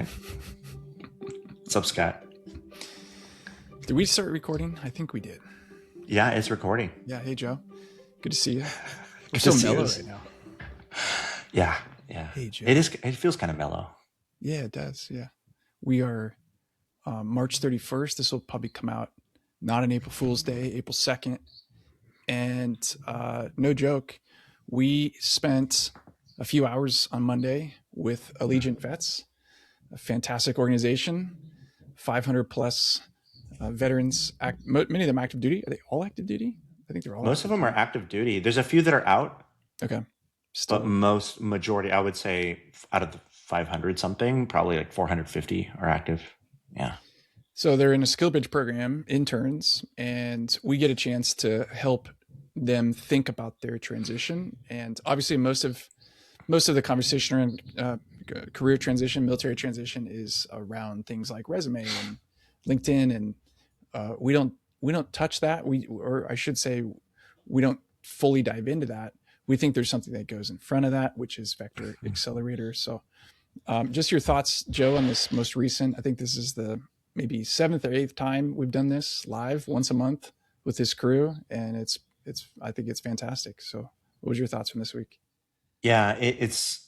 man. What's up, Scott? Did we start recording? I think we did. Yeah, it's recording. Yeah. Hey, Joe. Good to see you. We're Good so to see mellow you. right now. Yeah. Hey, Joe. It is. It feels kind of mellow. Yeah, it does. Yeah. We are March 31st. This will probably come out not on April Fool's Day, April 2nd. And no joke, we spent a few hours on Monday with Allegiant Vets, a fantastic organization, 500 plus veterans. Many of them active duty. Are they all active duty? I think they're all Most of active them are duty. active duty. There's a few that are out, Okay. but majority, I would say, out of the 500 something, probably like 450 are active. Yeah. So they're in a skill bridge program, interns, and we get a chance to help them think about their transition. And obviously, most of the conversation around career transition, military transition, is around things like resume and LinkedIn, and we don't touch that. Or I should say, we don't fully dive into that. We think there's something that goes in front of that, which is Vector Accelerator. So, just your thoughts, Joe, on this most recent. I think this is the maybe 7th or 8th time we've done this live once a month with this crew, and I think it's fantastic. So, what was your thoughts from this week? Yeah, it's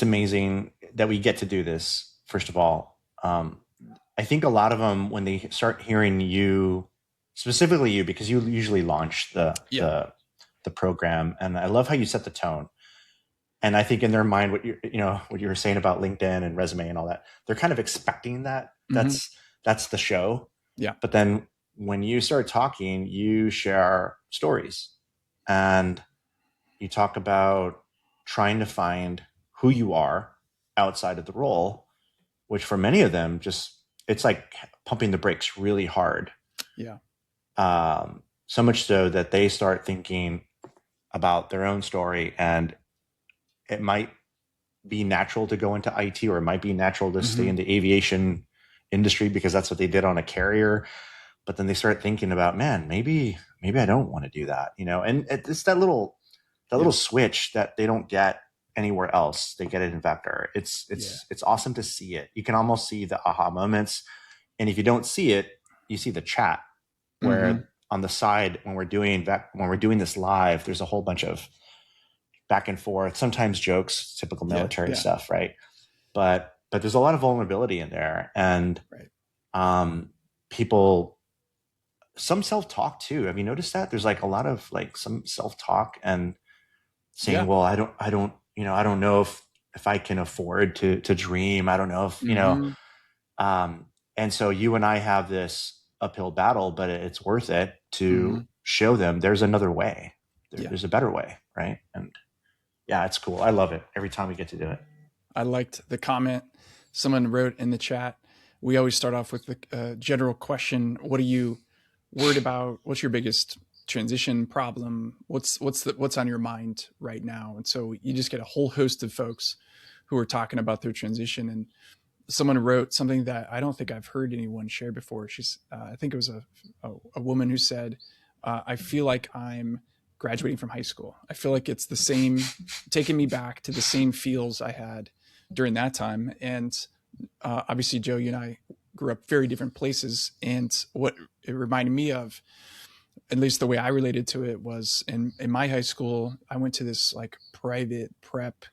amazing that we get to do this. First of all, I think a lot of them, when they start hearing you, specifically you, because you usually launch the program, and I love how you set the tone. And I think in their mind, what you were saying about LinkedIn and resume and all that, they're kind of expecting that. Mm-hmm. That's the show. Yeah. But then when you start talking, you share stories, and you talk about trying to find who you are outside of the role, which for many of them, it's like pumping the brakes really hard. Yeah. So much so that they start thinking about their own story, and it might be natural to go into IT, or it might be natural to stay in the aviation industry because that's what they did on a carrier. But then they start thinking about, man, maybe I don't want to do that, and it's that little switch that they don't get anywhere else. They get it in Vector. It's awesome to see it. You can almost see the aha moments. And if you don't see it, you see the chat where on the side, when we're doing this live, there's a whole bunch of back and forth, sometimes jokes, typical military stuff, right? But there's a lot of vulnerability in there, and people, some self-talk too. Have you noticed that? There's like a lot of like some self-talk and saying, well, I don't know if I can afford to dream. I don't know if, and so you and I have this uphill battle, but it's worth it to show them there's another way. There's a better way. Right. And yeah, it's cool. I love it every time we get to do it. I liked the comment someone wrote in the chat. We always start off with the general question: what are you worried about? What's your biggest transition problem? What's on your mind right now? And so you just get a whole host of folks who are talking about their transition. And someone wrote something that I don't think I've heard anyone share before. I think it was a woman who said, I feel like I'm graduating from high school. I feel like it's the same, taking me back to the same feels I had during that time. And obviously, Joe, you and I grew up very different places. And what it reminded me of, at least the way I related to it, was in my high school, I went to this like private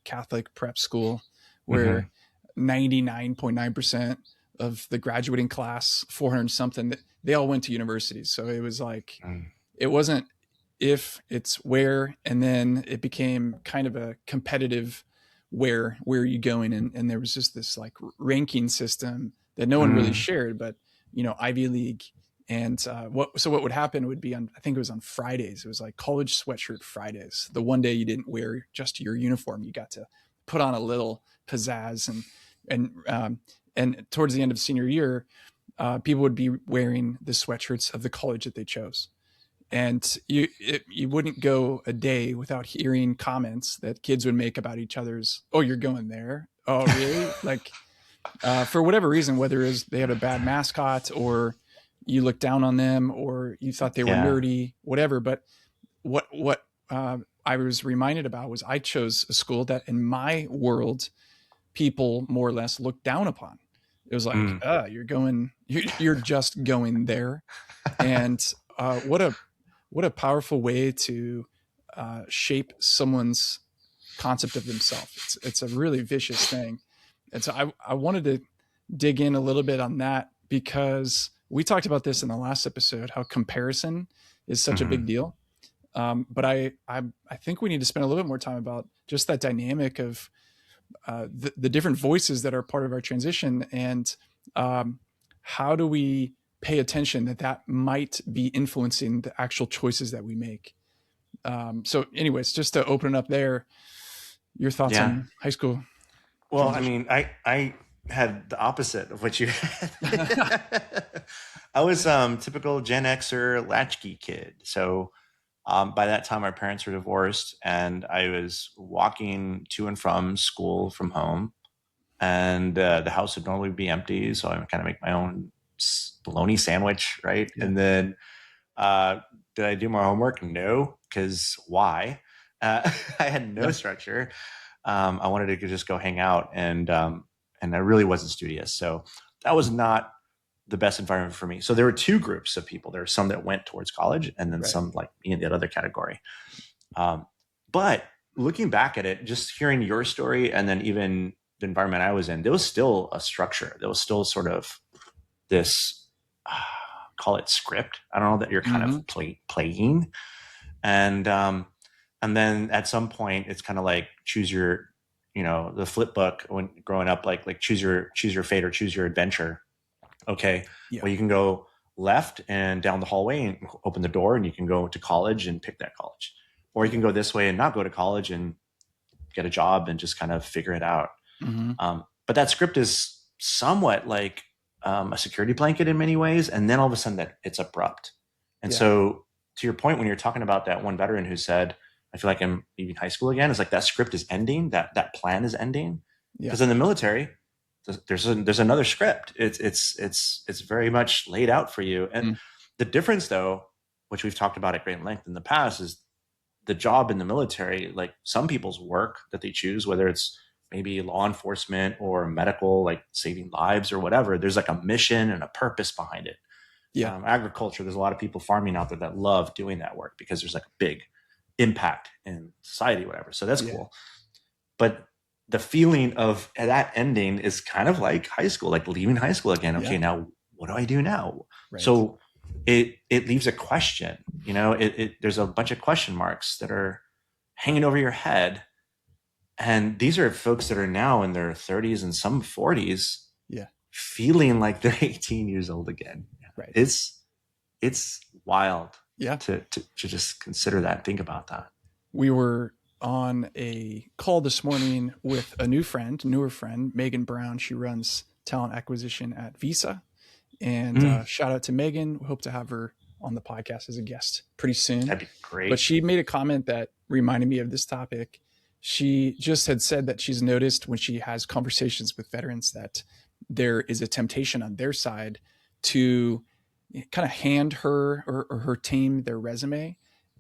Catholic prep school where 99.9% of the graduating class, 400 something, they all went to universities. So it was like, it wasn't if, it's where, and then it became kind of a competitive where are you going? And there was just this like ranking system that no one really shared, but Ivy League. And what would happen would be I think it was on Fridays. It was like college sweatshirt Fridays. The one day you didn't wear just your uniform, you got to put on a little pizzazz. And towards the end of senior year, people would be wearing the sweatshirts of the college that they chose. And you wouldn't go a day without hearing comments that kids would make about each other's, oh, you're going there. Oh, really? Like, for whatever reason, whether it was they had a bad mascot, or you looked down on them, or you thought they were nerdy, whatever. But what I was reminded about was I chose a school that in my world people more or less looked down upon. It was like, you're just going there. And what a powerful way to shape someone's concept of themselves. It's a really vicious thing. And so I wanted to dig in a little bit on that, because we talked about this in the last episode, how comparison is such a big deal. But I think we need to spend a little bit more time about just that dynamic of the different voices that are part of our transition, and how do we pay attention that might be influencing the actual choices that we make. So anyways, just to open up there, your thoughts on high school Well, transition? I mean, I had the opposite of what you had. I was typical Gen Xer latchkey kid. So by that time, our parents were divorced, and I was walking to and from school from home, and the house would normally be empty. So I would kind of make my own bologna sandwich, right? Yeah. And then did I do my homework? No, because why? I had no structure. I wanted to just go hang out, and I really wasn't studious, so that was not the best environment for me. So there were two groups of people. There were some that went towards college, and then some like me in the other category. But looking back at it, just hearing your story, and then even the environment I was in, there was still a structure. There was still sort of this, call it script. I don't know, that you're kind of playing. And then at some point it's kind of like choose your, the flip book when growing up, like choose your fate or choose your adventure. Okay. Yeah. Well, you can go left and down the hallway and open the door, and you can go to college and pick that college, or you can go this way and not go to college and get a job and just kind of figure it out. But that script is somewhat like a security blanket in many ways. And then all of a sudden that it's abrupt. And so to your point, when you're talking about that one veteran who said, I feel like I'm leaving high school again, it's like that script is ending, that plan is ending. Because in the military, there's another script. It's very much laid out for you. And the difference, though, which we've talked about at great length in the past, is the job in the military, like some people's work that they choose, whether it's maybe law enforcement or medical, like saving lives or whatever, there's like a mission and a purpose behind it. Agriculture, there's a lot of people farming out there that love doing that work because there's like a big impact in society, whatever. So that's cool. But the feeling of that ending is kind of like high school, like leaving high school again. Okay, now what do I do now? Right. So it leaves a question, there's a bunch of question marks that are hanging over your head. And these are folks that are now in their 30s and some 40s, feeling like they're 18 years old again. Right. It's wild. To just consider that, think about that. We were on a call this morning with a newer friend, Megan Brown. She runs talent acquisition at Visa. And shout out to Megan. We hope to have her on the podcast as a guest pretty soon. That'd be great. But she made a comment that reminded me of this topic. She just had said that she's noticed when she has conversations with veterans that there is a temptation on their side to kind of hand her or her team their resume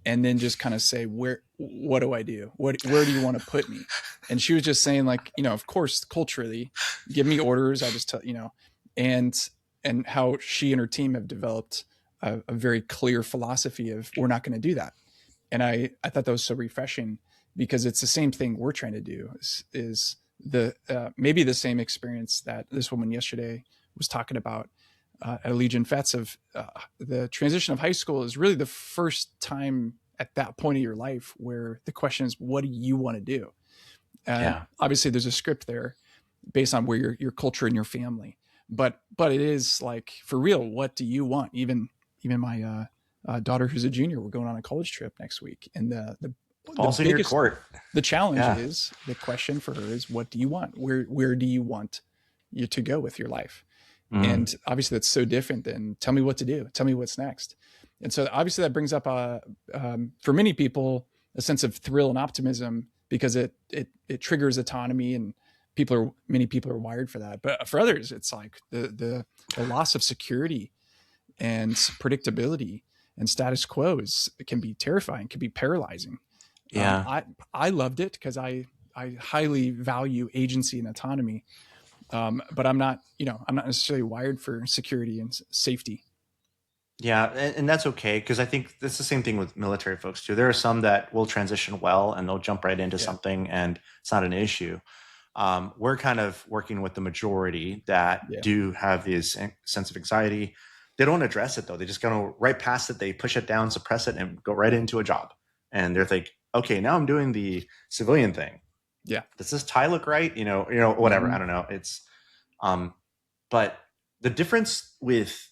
and then just kind of say, what do I do? Where do you want to put me? And she was just saying, like, of course, culturally, give me orders. I just tell, and how she and her team have developed a very clear philosophy of we're not going to do that. And I thought that was so refreshing, because it's the same thing we're trying to do is the maybe the same experience that this woman yesterday was talking about at Allegiant Vets of the transition of high school is really the first time at that point of your life where the question is, what do you want to do? Obviously there's a script there based on where your culture and your family, but it is like, for real, what do you want? Even my daughter, who's a junior, we're going on a college trip next week. And the also biggest, your court. The challenge is, the question for her is, what do you want? Where do you want you to go with your life? And obviously that's so different than tell me what to do. Tell me what's next. And so obviously that brings up, for many people, a sense of thrill and optimism, because it triggers autonomy, and many people are wired for that. But for others, it's like the loss of security and predictability and status quo can be terrifying, can be paralyzing. I loved it because I I highly value agency and autonomy. But I'm not, I'm not necessarily wired for security and safety. Yeah, and that's okay because I think it's the same thing with military folks too. There are some that will transition well and they'll jump right into Yeah. something and it's not an issue. We're kind of working with the majority that Yeah. do have this sense of anxiety. They don't address it though. They just go right past it. They push it down, suppress it, and go right into a job. And they're like, okay, now I'm doing the civilian thing. Yeah. Does this tie look right? Whatever. I Mm-hmm. don't know. Um, but the difference with,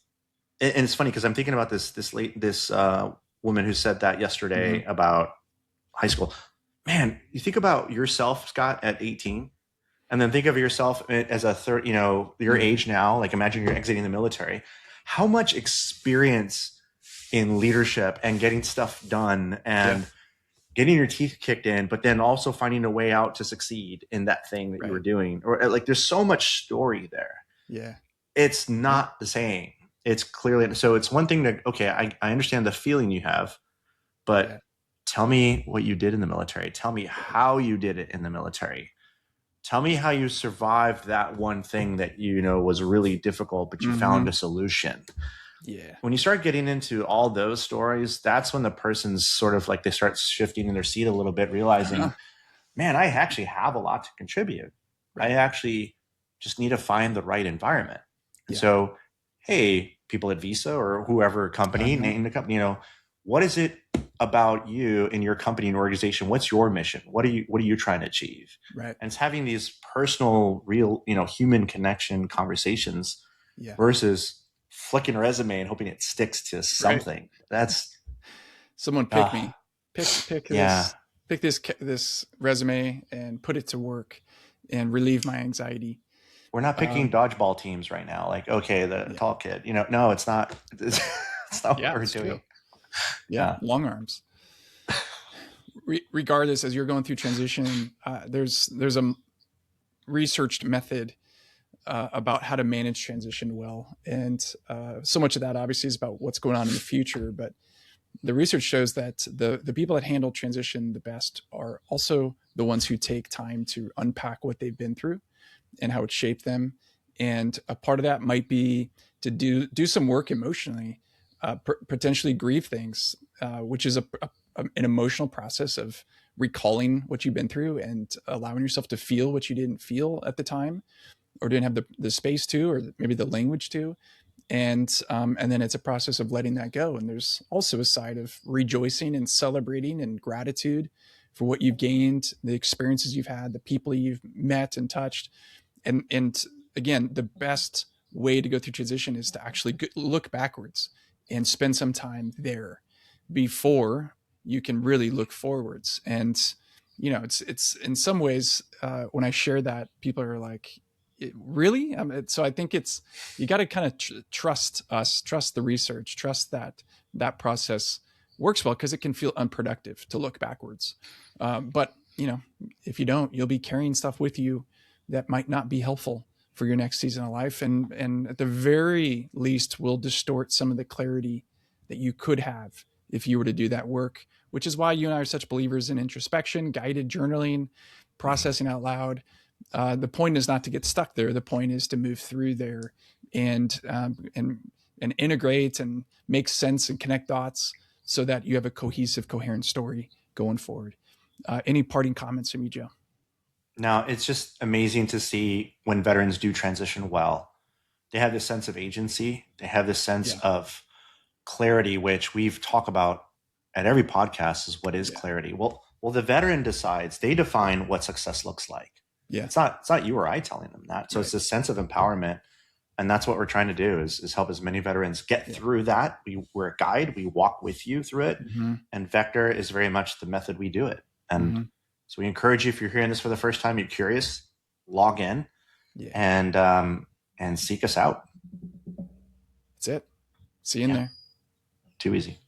and it's funny because I'm thinking about this woman who said that Mm-hmm. yesterday about high school. Man, you think about yourself, Scott, at 18, and then think of yourself as a third, your Mm-hmm. age now. Like imagine you're exiting the military. How much experience in leadership and getting stuff done Yeah. and getting your teeth kicked in, but then also finding a way out to succeed in that thing that you were Right. doing, or like there's so much story there. Yeah. It's Yeah. not the same. It's clearly so. It's one thing to okay, I understand the feeling you have, but Yeah. tell me what you did in the military. Tell me Right. how you did it in the military. Tell me how you survived that one thing that was really difficult, but you found Mm-hmm. a solution. Yeah. When you start getting into all those stories, that's when the person's sort of like they start shifting in their seat a little bit, Uh-huh. realizing, man, I actually have a lot to contribute. I Right. actually just need to find the right environment. And Yeah. so, hey, people at Visa or whoever company, Uh-huh. name the company, what is it about you in your company and organization? What's your mission? What are you trying to achieve? Right. And it's having these personal, real, human connection conversations Yeah. versus flicking a resume and hoping it sticks to Right. something. That's Someone pick uh me. Pick yeah. this resume and put it to work and relieve my anxiety. We're not picking Um, dodgeball teams right now. Like, okay, the yeah. tall kid, no, it's not. It's not what Yeah, we're it's true. doing. Yeah. Yeah. Long arms. Regardless, as you're going through transition, there's a researched method about how to manage transition well, and so much of that obviously is about what's going on in the future. But the research shows that the people that handle transition the best are also the ones who take time to unpack what they've been through and how it shaped them. And a part of that might be to do some work emotionally, potentially grieve things, which is an emotional process of recalling what you've been through and allowing yourself to feel what you didn't feel at the time or didn't have the space to, or maybe the language to. And then it's a process of letting that go. And there's also a side of rejoicing and celebrating and gratitude for what you've gained, the experiences you've had, the people you've met and touched. And again, the best way to go through transition is to actually look backwards and spend some time there before you can really look forwards. And it's in some ways, when I share that, people are like, really? So I think you got to kind of trust us, trust the research, trust that process works well, because it can feel unproductive to look backwards. But if you don't, you'll be carrying stuff with you that might not be helpful for your next season of life, and at the very least will distort some of the clarity that you could have if you were to do that work. Which is why you and I are such believers in introspection, guided journaling, Mhm. processing out loud. The point is not to get stuck there. The point is to move through there and integrate and make sense and connect dots so that you have a cohesive, coherent story going forward. Any parting comments from you, Joe? Now, it's just amazing to see when veterans do transition well. They have this sense of agency. They have this sense Yeah, of clarity, which we've talked about at every podcast is what is yeah, clarity. Well, the veteran decides, they define what success looks like. yeah. It's not you or I telling them that. So it's Right. this sense of empowerment. And that's what we're trying to do is help as many veterans get Yeah. through that. We're a guide. We walk with you through it. Mm-hmm. And Vector is very much the method we do it. And Mm-hmm. so we encourage you, if you're hearing this for the first time, you're curious, log in Yeah. and seek us out. That's it. See you in Yeah, there. too easy.